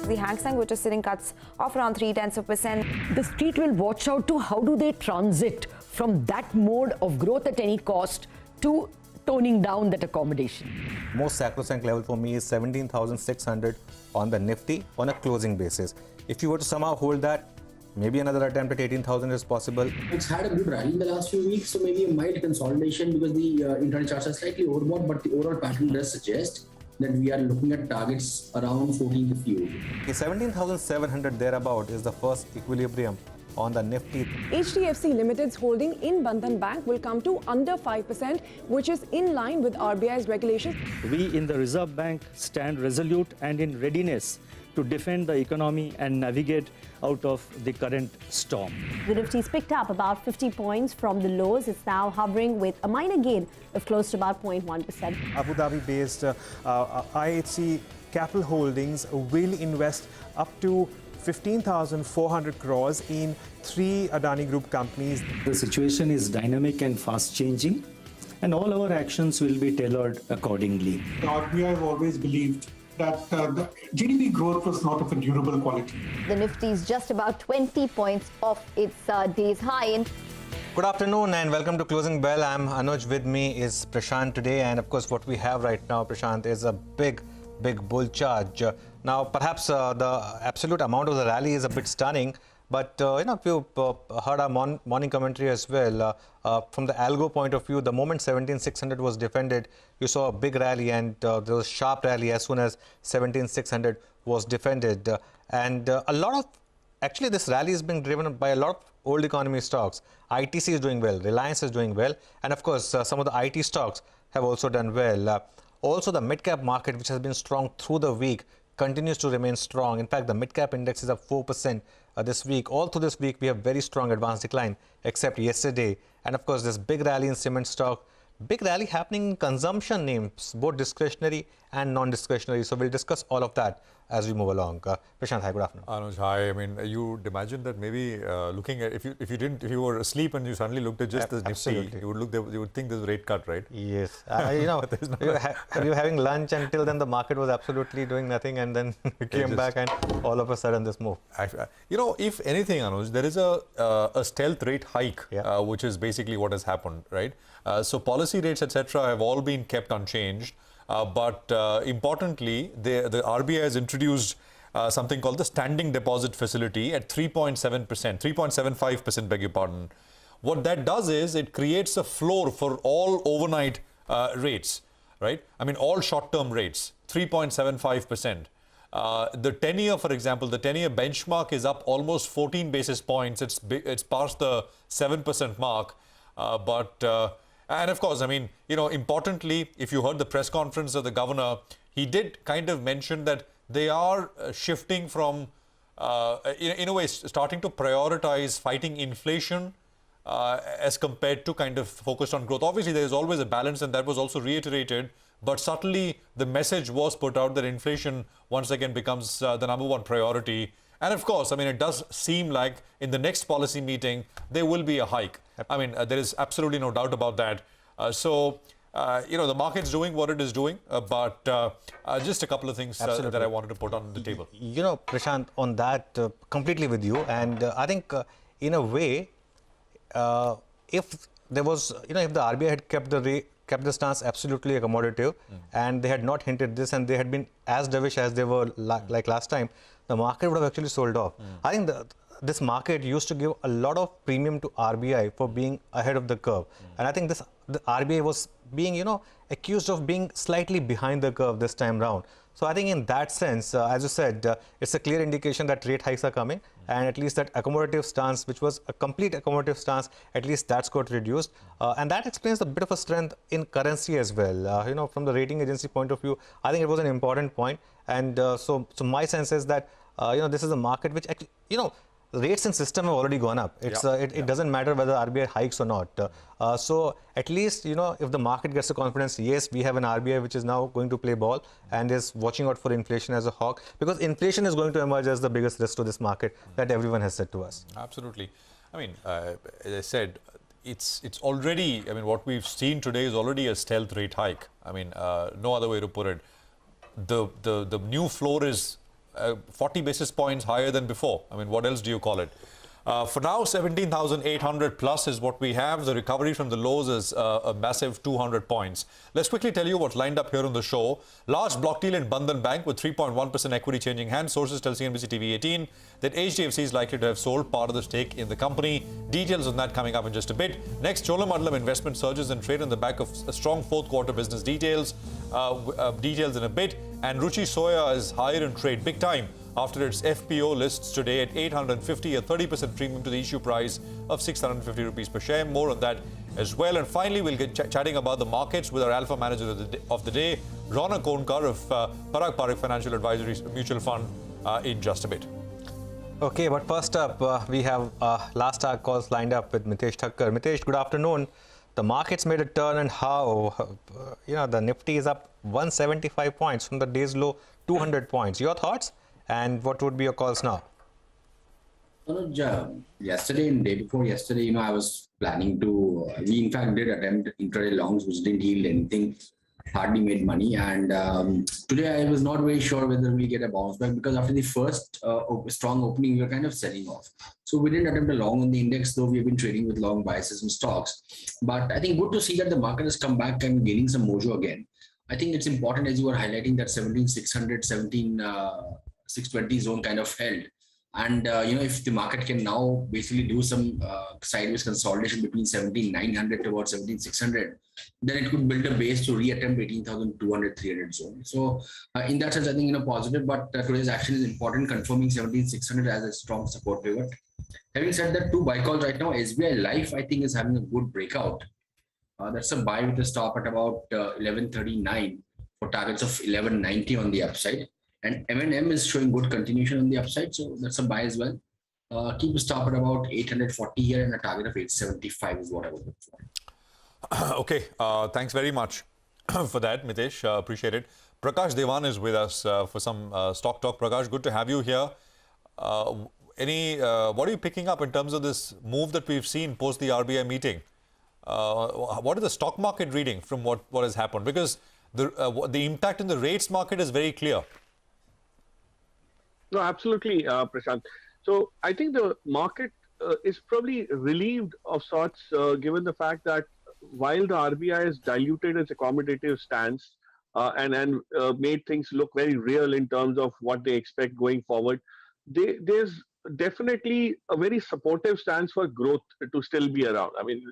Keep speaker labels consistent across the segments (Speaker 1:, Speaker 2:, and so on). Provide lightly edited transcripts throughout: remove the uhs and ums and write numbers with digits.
Speaker 1: the Hang Seng, which is sitting cuts of around 0.3%.
Speaker 2: The street will watch out to how do they transit from that mode of growth at any cost to toning down that accommodation.
Speaker 3: Most sacrosanct level for me is 17,600 on the Nifty on a closing basis. If you were to somehow hold that, maybe another attempt at 18,000 is possible.
Speaker 4: It's had a good rally in the last few weeks, so maybe a mild consolidation because the internal charts are slightly overbought, but the overall pattern does suggest that we are looking at targets around 1450.
Speaker 3: Okay, 17,700 thereabout is the first equilibrium on the Nifty.
Speaker 5: HDFC Limited's holding in Bandhan Bank will come to under 5%, which is in line with RBI's regulations.
Speaker 6: We in the Reserve Bank stand resolute and in readiness to defend the economy and navigate out of the current storm.
Speaker 7: The Nifty's picked up about 50 points from the lows. It's now hovering with a minor gain of close to about 0.1%.
Speaker 8: Abu Dhabi-based IHC Capital Holdings will invest up to 15,400 crores in 3 Adani Group companies.
Speaker 6: The situation is dynamic and fast changing, and all our actions will be tailored accordingly.
Speaker 9: The RBI have always believed that the GDP growth was not of a durable quality.
Speaker 7: The Nifty is just about 20 points off its day's high.
Speaker 3: Good afternoon and welcome to Closing Bell. I'm Anuj. With me is Prashant today, and of course what we have right now, Prashant, is a big bull charge. Now perhaps the absolute amount of the rally is a bit stunning, but if you heard our morning commentary as well, from the algo point of view, the moment 17,600 was defended, you saw a big rally, and there was a sharp rally as soon as 17,600 was defended. And a lot of, actually this rally is being driven by a lot of old economy stocks. ITC is doing well, Reliance is doing well, and of course some of the IT stocks have also done well. Also the mid-cap market, which has been strong through the week, continues to remain strong. In fact, the mid-cap index is up 4% this week. All through this week, we have very strong advance decline, except yesterday. And of course, this big rally in cement stock, big rally happening in consumption names, both discretionary and non-discretionary. So we'll discuss all of that as we move along. Prashant, hi, good afternoon.
Speaker 10: Anuj, hi. I mean, you'd imagine that maybe looking at, if you were asleep and you suddenly looked at just the Nifty, you would think there's a rate cut, right?
Speaker 3: Yes. We were having lunch, until then the market was absolutely doing nothing, and then we came back and all of a sudden this move.
Speaker 10: If anything, Anuj, there is a stealth rate hike, which is basically what has happened, right? So policy rates, etc., have all been kept unchanged. But importantly, the RBI has introduced something called the standing deposit facility at 3.7%, 3.75%, beg your pardon. What that does is it creates a floor for all overnight rates, right? I mean, all short-term rates, 3.75%. The 10-year, for example, the 10-year benchmark is up almost 14 basis points. It's past the 7% mark, and of course, I mean, importantly, if you heard the press conference of the governor, he did kind of mention that they are shifting from, in a way, starting to prioritize fighting inflation as compared to kind of focused on growth. Obviously, there is always a balance, and that was also reiterated. But subtly, the message was put out that inflation once again becomes the #1 priority. And of course, I mean, it does seem like in the next policy meeting, there will be a hike. I mean, there is absolutely no doubt about that. The market's doing what it is doing, but just a couple of things that I wanted to put on the table.
Speaker 3: Prashant, on that, completely with you. And I think in a way, if there was, if the RBI had kept the stance absolutely accommodative, and they had not hinted this, and they had been as dovish as they were like last time, the market would have actually sold off. I think this market used to give a lot of premium to RBI for being ahead of the curve. And I think the RBI was being, accused of being slightly behind the curve this time round. So I think in that sense, as you said, it's a clear indication that rate hikes are coming, and at least that accommodative stance, which was a complete accommodative stance, at least that's got reduced. And that explains a bit of a strength in currency as well. From the rating agency point of view, I think it was an important point. And so my sense is that, this is a market which, actually, rates in system have already gone up. It doesn't matter whether RBI hikes or not. So at least, if the market gets the confidence, yes, we have an RBI which is now going to play ball and is watching out for inflation as a hawk, because inflation is going to emerge as the biggest risk to this market that everyone has said to us.
Speaker 10: Absolutely. I mean, as I said, it's already, I mean, what we've seen today is already a stealth rate hike. I mean, no other way to put it. The new floor is 40 basis points higher than before. I mean, what else do you call it? For now, 17,800 plus is what we have. The recovery from the lows is a massive 200 points. Let's quickly tell you what's lined up here on the show. Large block deal in Bandhan Bank with 3.1% equity changing hands. Sources tell CNBC-TV18 that HDFC is likely to have sold part of the stake in the company. Details on that coming up in just a bit. Next, Cholamandalam investment surges in trade on the back of a strong fourth quarter business details. Details in a bit. And Ruchi Soya is higher in trade big time after its FPO lists today at 850, a 30% premium to the issue price of 650 rupees per share. More on that as well. And finally, we'll get chatting about the markets with our alpha manager of the day, Ronak Konkar of Parag Parag Financial Advisory Mutual Fund in just a bit.
Speaker 3: Okay, but first up, we have last hour calls lined up with Mitessh Thakkar. Mitessh, good afternoon. The markets made a turn, and how, the Nifty is up 175 points from the day's low, 200 points. Your thoughts? And what would be your calls now?
Speaker 4: Yesterday and day before yesterday, I was planning to, we in fact did attempt intraday longs, which didn't yield anything, hardly made money. And today I was not very sure whether we get a bounce back, because after the first strong opening, we were kind of selling off. So we didn't attempt a long on the index, though we have been trading with long biases in stocks. But I think good to see that the market has come back and gaining some mojo again. I think it's important, as you were highlighting, that 17,600, 17,620 zone kind of held. And, if the market can now basically do some sideways consolidation between 17,900 to about 17,600, then it could build a base to reattempt 18,200, 300 zone. So in that sense, I think, positive, but today's action is important, confirming 17,600 as a strong support pivot. Having said that, two buy calls right now. SBI Life, I think, is having a good breakout. That's a buy with a stop at about 1139 for targets of 1190 on the upside. And M&M is showing good continuation on the upside, so that's a buy as well. Keep a stop at about 840 here, and a target of 875 is what I would look for.
Speaker 10: Okay, thanks very much for that, Mitessh. Appreciate it. Prakash Devan is with us for some stock talk. Prakash, good to have you here. What are you picking up in terms of this move that we've seen post the RBI meeting? What is the stock market reading from what has happened? Because the impact in the rates market is very clear.
Speaker 11: No, absolutely, Prashant. So I think the market is probably relieved of sorts, given the fact that while the RBI has diluted its accommodative stance and made things look very real in terms of what they expect going forward, there's definitely a very supportive stance for growth to still be around. I mean,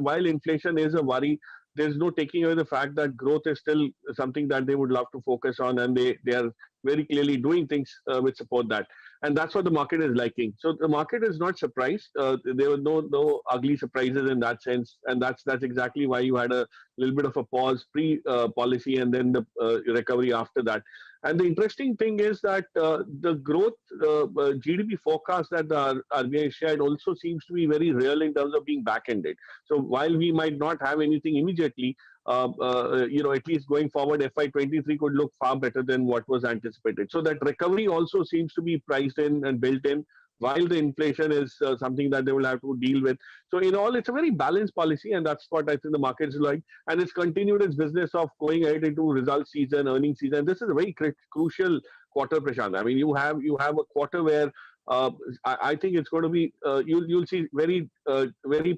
Speaker 11: while inflation is a worry, there's no taking away the fact that growth is still something that they would love to focus on, and they are very clearly doing things which support that. And that's what the market is liking. So the market is not surprised. There were no ugly surprises in that sense. And that's exactly why you had a little bit of a pause pre-policy and then the recovery after that. And the interesting thing is that the growth GDP forecast that the RBI shared also seems to be very real in terms of being back-ended. So while we might not have anything immediately, at least going forward, FY23 could look far better than what was anticipated. So that recovery also seems to be priced in and built in, while the inflation is something that they will have to deal with. So in all, it's a very balanced policy, and that's what I think the market is like. And it's continued its business of going ahead into result season, earnings season. This is a very crucial quarter, Prashant. I mean, you have a quarter where I think it's going to be, you'll see very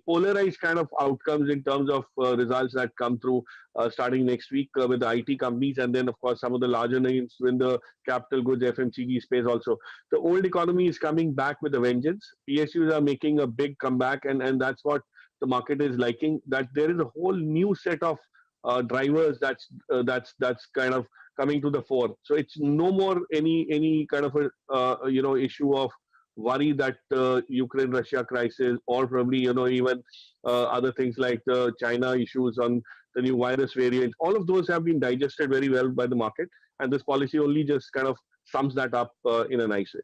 Speaker 11: polarized kind of outcomes in terms of results that come through starting next week with the IT companies, and then of course some of the larger names in the capital goods FMCG space also. The old economy is coming back with a vengeance. PSUs are making a big comeback, and that's what the market is liking, that there is a whole new set of drivers that's kind of coming to the fore. So it's no more any kind of a issue of worry that Ukraine-Russia crisis, or probably even other things like the China issues on the new virus variant. All of those have been digested very well by the market, and this policy only just kind of sums that up in a nice way.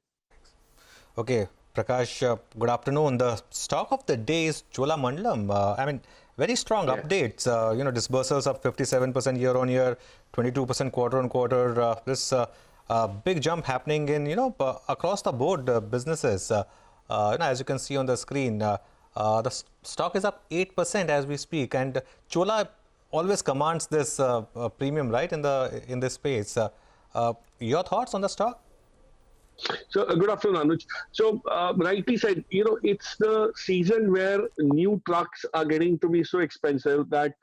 Speaker 3: Okay, Prakash, good afternoon. The stock of the day is Cholamandalam. I mean, very strong updates. Disbursals up 57% year on year, 22% quarter on quarter. This big jump happening in across the board businesses. As you can see on the screen, the stock is up 8% as we speak, and Chola always commands this premium, right, in this space. Your thoughts on the stock?
Speaker 11: So, good afternoon, Anuj. So, rightly said, it's the season where new trucks are getting to be so expensive that,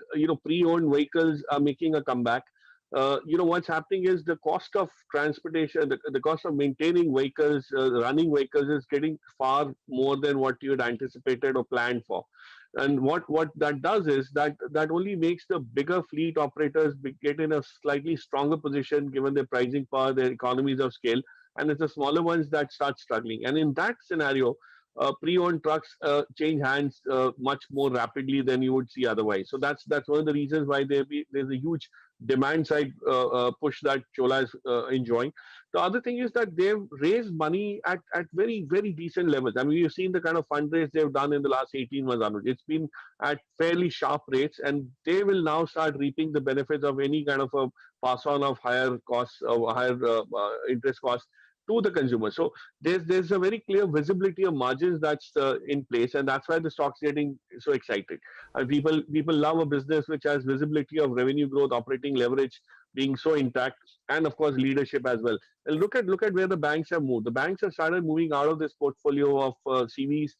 Speaker 11: pre-owned vehicles are making a comeback. What's happening is the cost of transportation, the cost of maintaining vehicles, running vehicles is getting far more than what you had anticipated or planned for. And what that does is that only makes the bigger fleet operators get in a slightly stronger position given their pricing power, their economies of scale, and it's the smaller ones that start struggling. And in that scenario, pre-owned trucks change hands much more rapidly than you would see otherwise. So that's one of the reasons why there's a huge demand side push that Chola is enjoying. The other thing is that they've raised money at very, very decent levels. I mean, we've seen the kind of fundraise they've done in the last 18 months, Anuj. It's been at fairly sharp rates, and they will now start reaping the benefits of any kind of a pass on of higher costs or higher interest costs to the consumer. So there's a very clear visibility of margins that's in place, and that's why the stock's getting so excited. And people love a business which has visibility of revenue growth, operating leverage being so intact, and of course leadership as well. And look at where the banks have moved. The banks have started moving out of this portfolio of CVs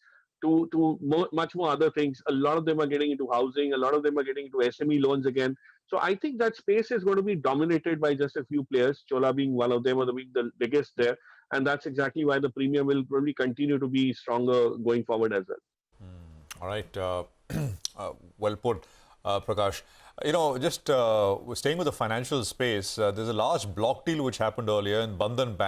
Speaker 11: to much more other things. A lot of them are getting into housing. A lot of them are getting into SME loans again. So I think that space is going to be dominated by just a few players, Chola being one of them, or being the biggest there. And that's exactly why the premium will probably continue to be stronger going forward as well.
Speaker 10: All right. Well put, Prakash. Just staying with the financial space, there's a large block deal which happened earlier in Bandhan Bank.